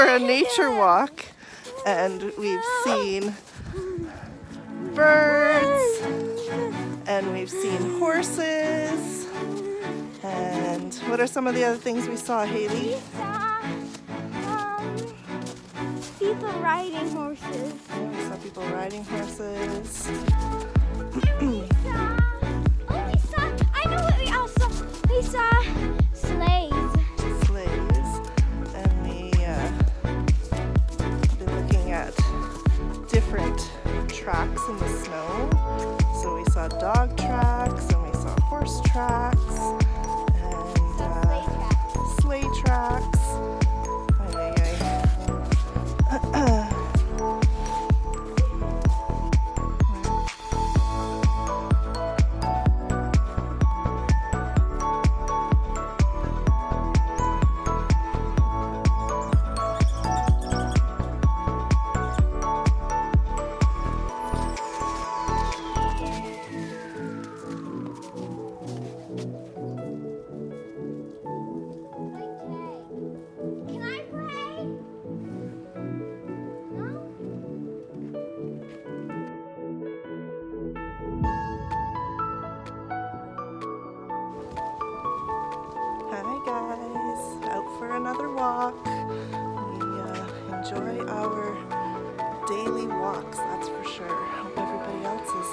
For a nature walk, and we've seen birds, and we've seen horses, and what are some of the other things we saw, Haley? We saw people riding horses. Yeah, we saw people riding horses. I know what we also, we saw sleighs. And we've been looking at different tracks in the snow. So we saw dog tracks, and we saw horse tracks, and sleigh tracks. Ay, ay, ay. Can I pray? No? Hi guys, out for another walk. We enjoy our daily walks, that's for sure. Hope everybody else is